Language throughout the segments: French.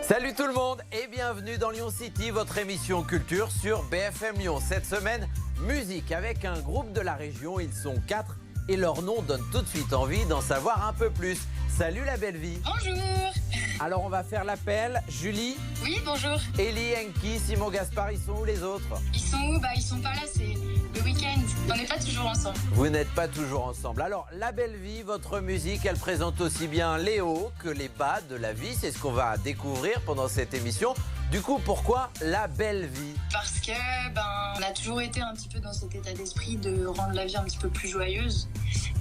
Salut tout le monde et bienvenue dans Lyon City, votre émission culture sur BFM Lyon. Cette semaine, musique avec un groupe de la région, ils sont 4 et leur nom donne tout de suite envie d'en savoir un peu plus. Salut la belle vie. Bonjour. Alors on va faire l'appel. Julie, Oui, bonjour. Ellie, Enki, Simon, Gaspard, ils sont où les autres? Ils sont où? Ils sont pas là, c'est le week-end. On n'est pas toujours ensemble. Vous n'êtes pas toujours ensemble. Alors la belle vie, votre musique, elle présente aussi bien les hauts que les bas de la vie. C'est ce qu'on va découvrir pendant cette émission. Du coup, pourquoi la belle vie? Parce que on a toujours été un petit peu dans cet état d'esprit de rendre la vie un petit peu plus joyeuse.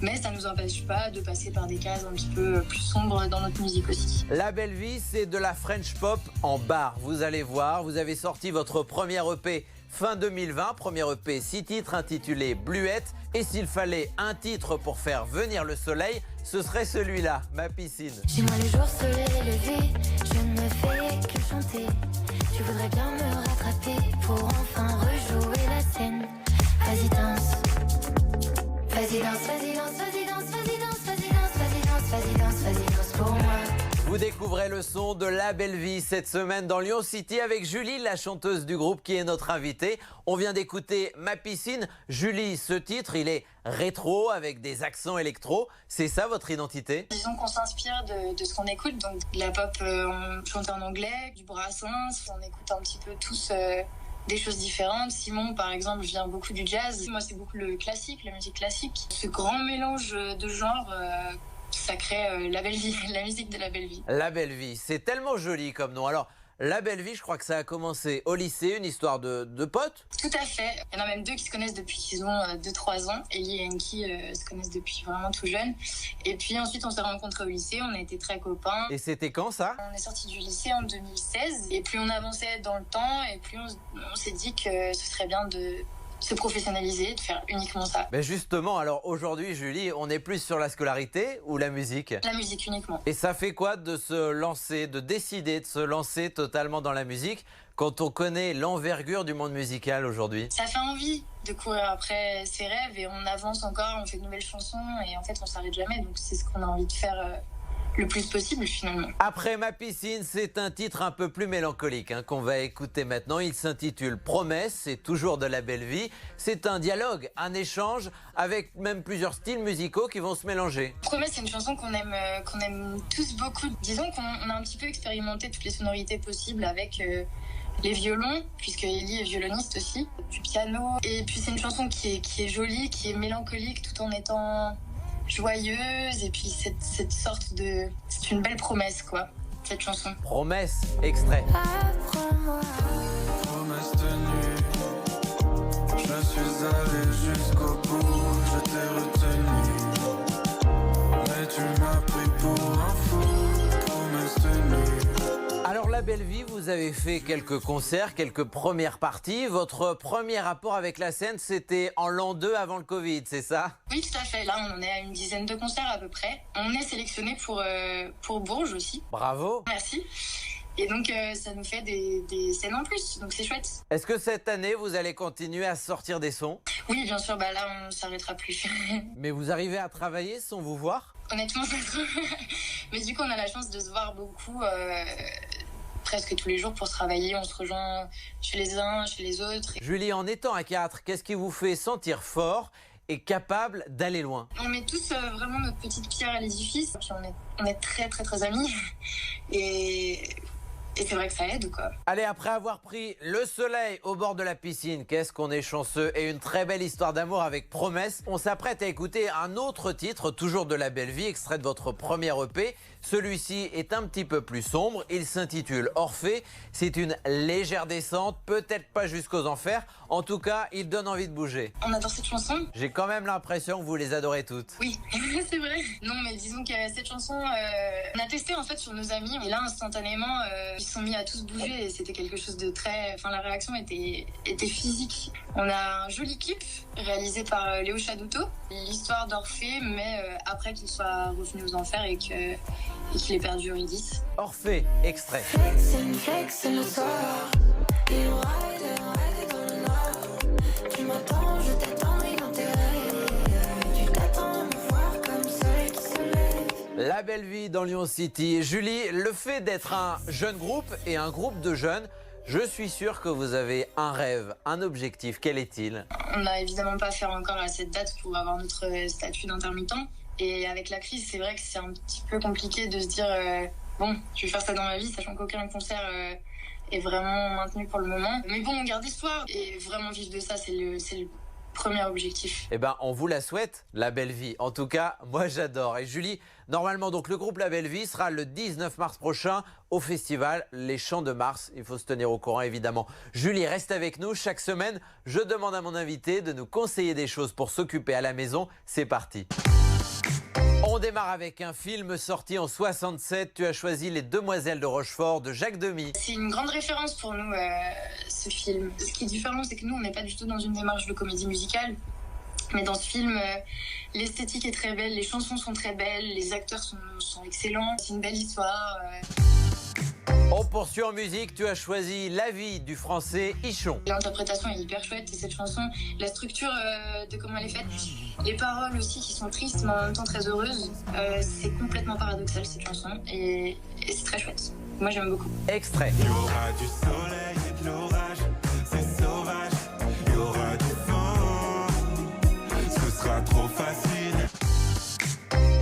Mais ça nous empêche pas de passer par des cases un petit peu plus sombres dans notre musique aussi. La belle vie, c'est de la French pop en bar. Vous allez voir, vous avez sorti votre premier EP fin 2020, premier EP 6 titres intitulé Bluette. Et s'il fallait un titre pour faire venir le soleil, ce serait celui-là, Ma piscine. Chez moi le jour se lève levé, je ne fais que chanter. Tu voudrais bien me rattraper pour enfin rejouer la scène. Vas-y danse, vas-y danse, vas-y danse, vas-y danse, vas-y danse, vas-y danse, vas-y danse, vas-y danse, vas-y danse pour moi. Vous découvrez le son de La Belle Vie cette semaine dans Lyon City avec Julie, la chanteuse du groupe qui est notre invitée. On vient d'écouter Ma piscine. Julie, ce titre, il est rétro avec des accents électro. C'est ça votre identité? Disons qu'on s'inspire de ce qu'on écoute, donc de la pop chantée en anglais, du Brassens, on écoute un petit peu tous des choses différentes. Simon, par exemple, vient beaucoup du jazz. Moi, c'est beaucoup le classique, la musique classique. Ce grand mélange de genres, ça crée la belle vie, la musique de la belle vie. La Belle Vie, c'est tellement joli comme nom. Alors, La Belle Vie, je crois que ça a commencé au lycée, une histoire de potes. Tout à fait. Il y en a même deux qui se connaissent depuis qu'ils ont 2-3 ans. Ellie et Enki se connaissent depuis vraiment tout jeune. Et puis ensuite, on s'est rencontrés au lycée, on a été très copains. Et c'était quand ça? On est sortis du lycée en 2016. Et plus on avançait dans le temps, et plus on s'est dit que ce serait bien de se professionnaliser, de faire uniquement ça. Mais justement, alors aujourd'hui, Julie, on est plus sur la scolarité ou la musique? La musique uniquement. Et ça fait quoi de se lancer, de décider de se lancer totalement dans la musique quand on connaît l'envergure du monde musical aujourd'hui? Ça fait envie de courir après ses rêves et on avance encore, on fait de nouvelles chansons et en fait on s'arrête jamais. Donc c'est ce qu'on a envie de faire le plus possible finalement. Après Ma piscine, c'est un titre un peu plus mélancolique qu'on va écouter maintenant. Il s'intitule Promesse, c'est toujours de la belle vie. C'est un dialogue, un échange avec même plusieurs styles musicaux qui vont se mélanger. Promesse, c'est une chanson qu'on aime tous beaucoup. Disons qu'on a un petit peu expérimenté toutes les sonorités possibles avec les violons, puisque Ellie est violoniste aussi, du piano. Et puis c'est une chanson qui est jolie, qui est mélancolique tout en étant joyeuse, et puis cette sorte de... C'est une belle promesse, quoi, cette chanson. Promesse, extrait. Apprends-moi. Promesse tenue, je suis allé jusqu'au bout, je t'ai retenu, mais tu m'as pris pour un fou. Promesse tenue. Alors La Belle Vie, vous avez fait quelques concerts, quelques premières parties. Votre premier rapport avec la scène, c'était en l'an 2 avant le Covid, c'est ça? Oui, tout à fait. Là, on en est à une dizaine de concerts à peu près. On est sélectionné pour Bourges aussi. Bravo. Merci. Et donc, ça nous fait des scènes en plus, donc c'est chouette. Est-ce que cette année, vous allez continuer à sortir des sons? Oui, bien sûr, là, on s'arrêtera plus. Mais vous arrivez à travailler sans vous voir? Honnêtement, ça se... Mais du coup, on a la chance de se voir beaucoup, presque tous les jours pour se travailler. On se rejoint chez les uns, chez les autres. Julie, en étant à 4, qu'est-ce qui vous fait sentir fort et capable d'aller loin? On met tous vraiment notre petite pierre à l'édifice. Puis on est très, très, très amis. Et c'est vrai que ça aide, quoi. Allez, après avoir pris le soleil au bord de la piscine, qu'est-ce qu'on est chanceux, et une très belle histoire d'amour avec Promesse, on s'apprête à écouter un autre titre, toujours de La Belle Vie, extrait de votre premier EP. Celui-ci est un petit peu plus sombre, il s'intitule Orphée. C'est une légère descente, peut-être pas jusqu'aux enfers. En tout cas, il donne envie de bouger. On adore cette chanson. J'ai quand même l'impression que vous les adorez toutes. Oui, c'est vrai. Non, mais disons que cette chanson, on a testé en fait sur nos amis. Et là, instantanément, ils se sont mis à tous bouger et c'était quelque chose de très... Enfin, la réaction était physique. On a un joli clip réalisé par Léo Chaduto. L'histoire d'Orphée, mais après qu'il soit revenu aux enfers et qu'il ait perdu Eurydice. Orphée, extrait. Flexing le soir. Il ride dans le noir. Tu m'attends, je t'attends, il enterré. Tu t'attends à me voir comme soleil qui se lève. La Belle Vie dans Lyon City. Julie, le fait d'être un jeune groupe et un groupe de jeunes, je suis sûr que vous avez un rêve, un objectif. Quel est-il? On n'a évidemment pas fait encore à cette date pour avoir notre statut d'intermittent. Et avec la crise, c'est vrai que c'est un petit peu compliqué de se dire bon, je vais faire ça dans ma vie, sachant qu'aucun concert est vraiment maintenu pour le moment. Mais bon, on garde espoir et vraiment vivre de ça, c'est le premier objectif. Eh ben, on vous la souhaite, La Belle Vie. En tout cas, moi j'adore. Et Julie, normalement, donc le groupe La Belle Vie sera le 19 mars prochain au festival Les Champs de Mars. Il faut se tenir au courant, évidemment. Julie, reste avec nous. Chaque semaine, je demande à mon invité de nous conseiller des choses pour s'occuper à la maison. C'est parti. On démarre avec un film sorti en 67. Tu as choisi Les Demoiselles de Rochefort de Jacques Demy. C'est une grande référence pour nous, ce film. Ce qui est différent, c'est que nous, on n'est pas du tout dans une démarche de comédie musicale. Mais dans ce film, l'esthétique est très belle, les chansons sont très belles, les acteurs sont excellents. C'est une belle histoire. On poursuit en musique. Tu as choisi La Vie du français Ichon. L'interprétation est hyper chouette et cette chanson, la structure de comment elle est faite, les paroles aussi qui sont tristes mais en même temps très heureuses, c'est complètement paradoxal cette chanson et c'est très chouette. Moi j'aime beaucoup. Extrait. Il y aura du soleil et de l'orage, c'est sauvage. Il y aura du vent, ce sera trop facile.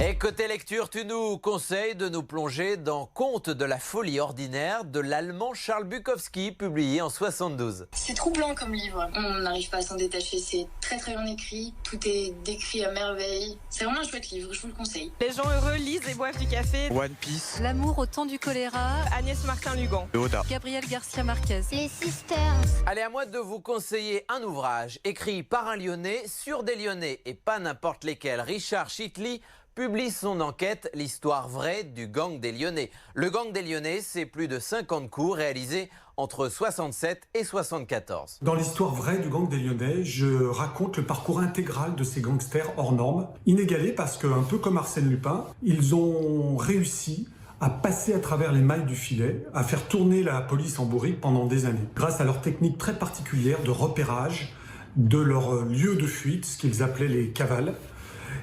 Et côté lecture, tu nous conseilles de nous plonger dans Contes de la folie ordinaire de l'allemand Charles Bukowski, publié en 72. C'est troublant comme livre, on n'arrive pas à s'en détacher, c'est très très bien écrit, tout est décrit à merveille. C'est vraiment un chouette livre, je vous le conseille. Les gens heureux lisent et boivent du café. One Piece. L'amour au temps du choléra. Agnès Martin-Lugan. Oda. Gabriel Garcia Marquez. Les Sisters. Allez, à moi de vous conseiller un ouvrage écrit par un Lyonnais sur des Lyonnais et pas n'importe lesquels. Richard Chitli publie son enquête « L'histoire vraie du gang des Lyonnais ». Le gang des Lyonnais, c'est plus de 50 coups réalisés entre 67 et 74. Dans l'histoire vraie du gang des Lyonnais, je raconte le parcours intégral de ces gangsters hors normes, inégalés parce que, un peu comme Arsène Lupin, ils ont réussi à passer à travers les mailles du filet, à faire tourner la police en bourrique pendant des années. Grâce à leur technique très particulière de repérage de leur lieu de fuite, ce qu'ils appelaient les cavales,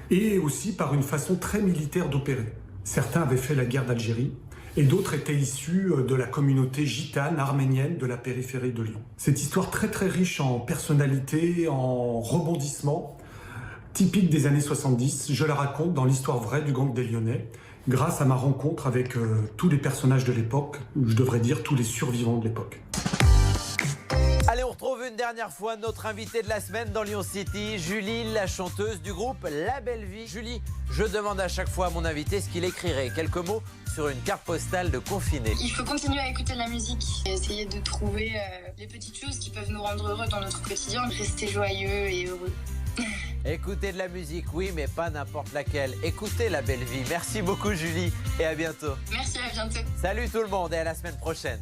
et aussi par une façon très militaire d'opérer. Certains avaient fait la guerre d'Algérie et d'autres étaient issus de la communauté gitane arménienne de la périphérie de Lyon. Cette histoire très très riche en personnalités, en rebondissements, typique des années 70, je la raconte dans l'histoire vraie du gang des Lyonnais, grâce à ma rencontre avec tous les personnages de l'époque, ou je devrais dire tous les survivants de l'époque. Allez, on retrouve une dernière fois notre invitée de la semaine dans Lyon City, Julie, la chanteuse du groupe La Belle Vie. Julie, je demande à chaque fois à mon invité ce qu'il écrirait. Quelques mots sur une carte postale de confiné. Il faut continuer à écouter de la musique et essayer de trouver les petites choses qui peuvent nous rendre heureux dans notre quotidien, rester joyeux et heureux. Écoutez de la musique, oui, mais pas n'importe laquelle. Écoutez La Belle Vie. Merci beaucoup Julie et à bientôt. Merci, à bientôt. Salut tout le monde et à la semaine prochaine.